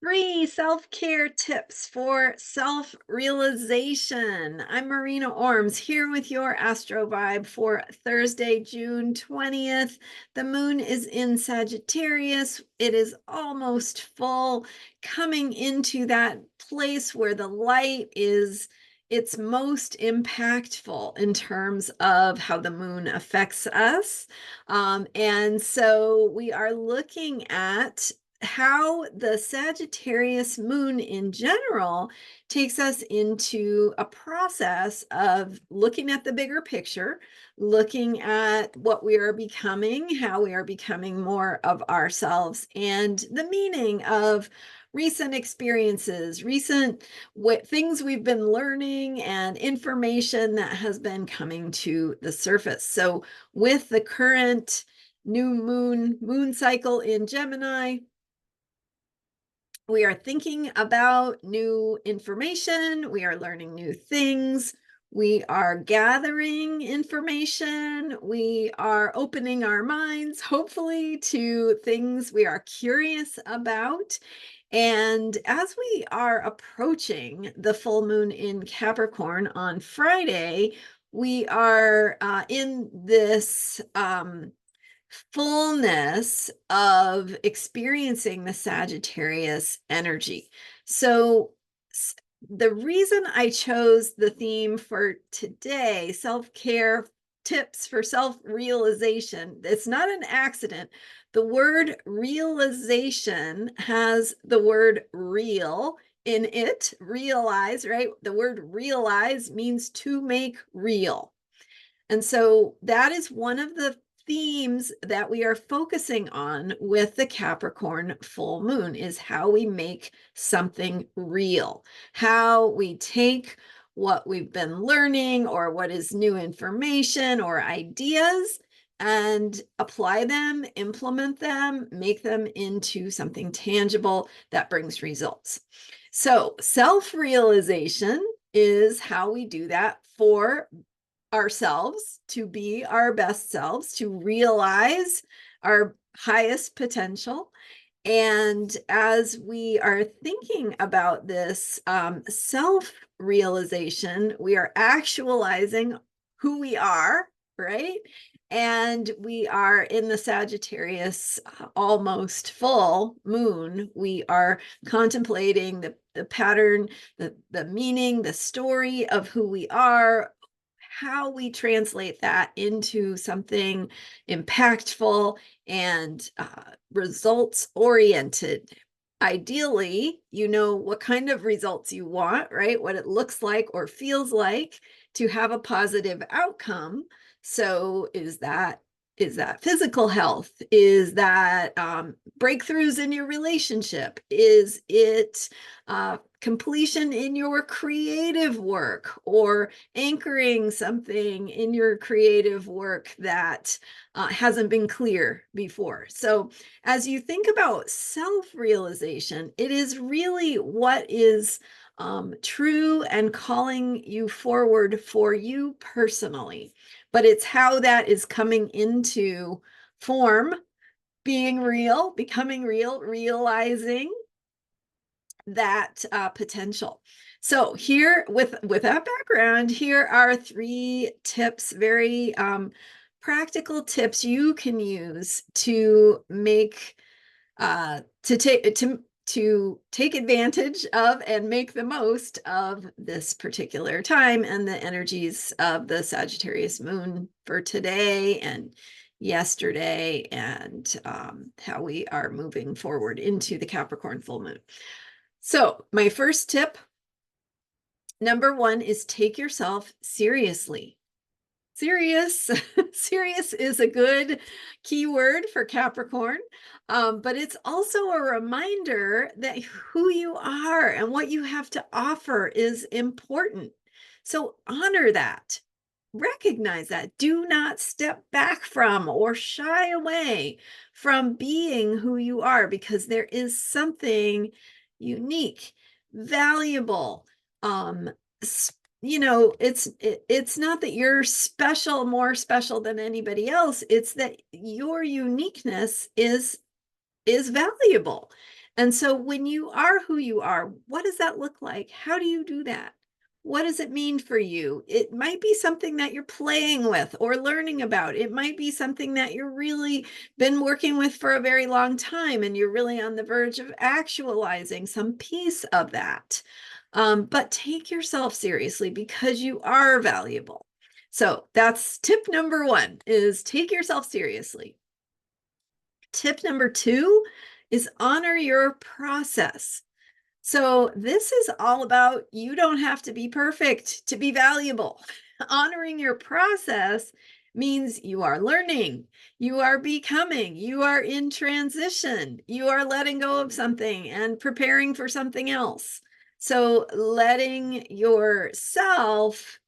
Three self-care tips for self-realization. I'm Marina Orms here with your Astro Vibe for Thursday, June 20th. The moon is in Sagittarius. It is almost full, coming into that place where the light is its most impactful in terms of how the moon affects us. And so we are looking at how the Sagittarius moon in general takes us into a process of looking at the bigger picture, looking at what we are becoming, how we are becoming more of ourselves, and the meaning of recent experiences, recent things we've been learning, and information that has been coming to the surface. So, with the current new moon cycle in Gemini, we are thinking about new information, we are learning new things, we are gathering information, we are opening our minds, hopefully, to things we are curious about. And as we are approaching the full moon in Capricorn on Friday, we are in this fullness of experiencing the Sagittarius energy. So, the reason I chose the theme for today, self-care tips for self-realization, it's not an accident. The word realization has the word real in it, realize, right? The word realize means to make real. And so that is one of the themes that we are focusing on with the Capricorn full moon, is how we make something real, how we take what we've been learning or what is new information or ideas and apply them, implement them, make them into something tangible that brings results. So self-realization is how we do that for ourselves, to be our best selves, to realize our highest potential. And as we are thinking about this self realization, we are actualizing who we are, right? And we are in the Sagittarius almost full moon. We are contemplating the pattern, the meaning, the story of who we are, how we translate that into something impactful and results oriented. Ideally, you know what kind of results you want, right? What it looks like or feels like to have a positive outcome. So, is that physical health? Is that breakthroughs in your relationship? Is it completion in your creative work, or anchoring something in your creative work that hasn't been clear before? So, as you think about self-realization, it is really what is true and calling you forward for you personally. But it's how that is coming into form, being real, becoming real, realizing that potential. So here, with that background, here are three tips, very practical tips you can use to make to take advantage of and make the most of this particular time and the energies of the Sagittarius moon for today and yesterday, and how we are moving forward into the Capricorn full moon. So my first tip, number one, is take yourself seriously. Serious. Serious is a good keyword for Capricorn, but it's also a reminder that who you are and what you have to offer is important. So honor that. Recognize that. Do not step back from or shy away from being who you are, because there is something unique, valuable, it's not that you're special, more special than anybody else. It's that your uniqueness is valuable. And so when you are who you are, what does that look like? How do you do that? What does it mean for you? It might be something that you're playing with or learning about. It might be something that you're really been working with for a very long time and you're really on the verge of actualizing some piece of that. But take yourself seriously because you are valuable. So that's tip number one, is take yourself seriously. Tip number two is honor your process. So this is all about, you don't have to be perfect to be valuable. Honoring your process means you are learning, you are becoming, you are in transition, you are letting go of something and preparing for something else. So letting yourself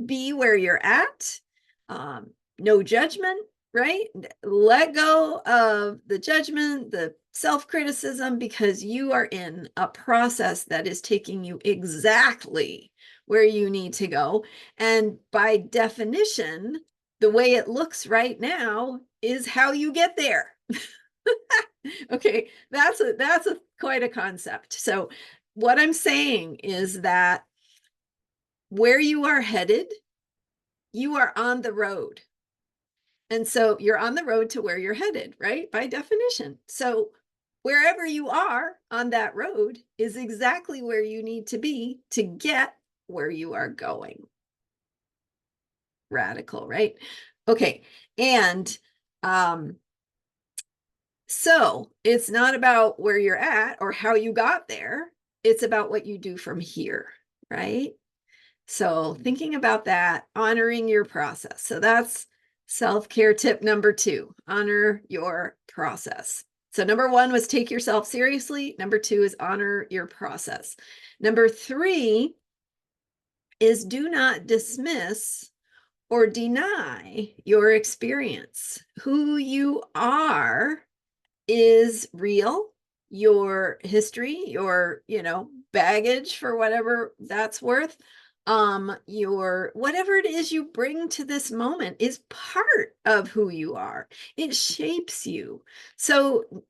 be where you're at, no judgment, right? Let go of the judgment, the self-criticism, because you are in a process that is taking you exactly where you need to go. And by definition, the way it looks right now is how you get there. Okay, that's a quite a concept. So what I'm saying is that where you are headed, you are on the road. And so you're on the road to where you're headed, right? By definition. So wherever you are on that road is exactly where you need to be to get where you are going. Radical, right? Okay. And so it's not about where you're at or how you got there. It's about what you do from here, right? So thinking about that, honoring your process. So that's self-care tip number two, honor your process. So number one was take yourself seriously. Number two is honor your process. Number three is do not dismiss or deny your experience. Who you are is real. Your history, your, baggage, for whatever that's worth, your whatever it is you bring to this moment is part of who you are. It shapes you. So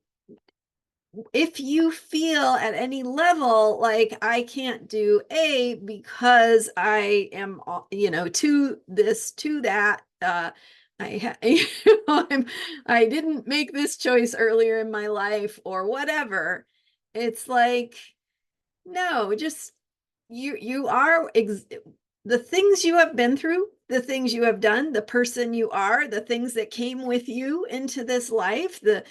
if you feel at any level like I can't do A because I am, to this, to that, I didn't make this choice earlier in my life or whatever. It's like, no, just you are the things you have been through, the things you have done, the person you are, the things that came with you into this life, the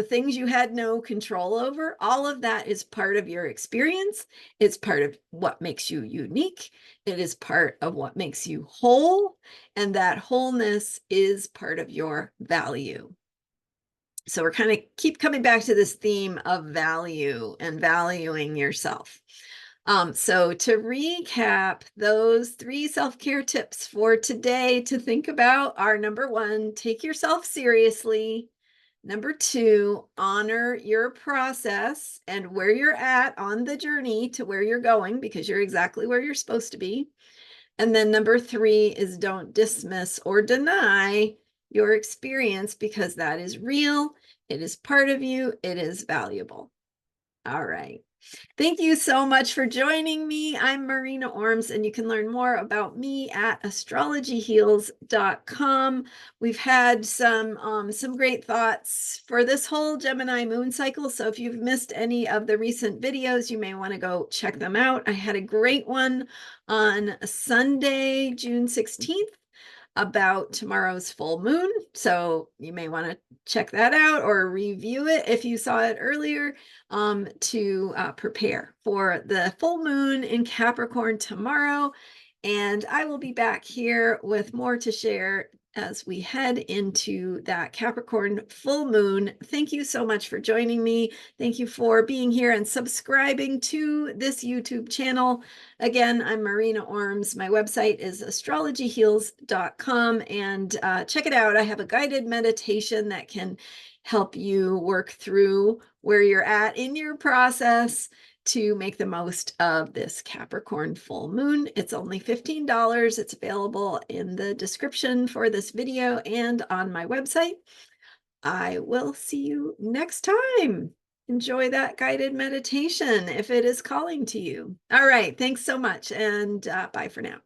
things you had no control over, all of that is part of your experience. It's part of what makes you unique. It is part of what makes you whole, and that wholeness is part of your value. So we're kind of keep coming back to this theme of value and valuing yourself. So to recap, those 3 self-care tips for today to think about are: number 1, take yourself seriously. Number 2, honor your process and where you're at on the journey to where you're going, because you're exactly where you're supposed to be. And then number 3 is don't dismiss or deny your experience, because that is real. It is part of you. It is valuable. All right. Thank you so much for joining me. I'm Marina Orms, and you can learn more about me at astrologyheals.com. We've had some great thoughts for this whole Gemini moon cycle. So if you've missed any of the recent videos, you may want to go check them out. I had a great one on Sunday, June 16th, about tomorrow's full moon. So you may want to check that out or review it if you saw it earlier, to prepare for the full moon in Capricorn tomorrow. And I will be back here with more to share as we head into that Capricorn full moon. Thank you so much for joining me. Thank you for being here and subscribing to this YouTube channel. Again, I'm Marina Orms. My website is astrologyheals.com, and check it out. I have a guided meditation that can help you work through where you're at in your process to make the most of this Capricorn full moon. It's only $15. It's available in the description for this video and on my website. I will see you next time. Enjoy that guided meditation if it is calling to you. All right. Thanks so much. And bye for now.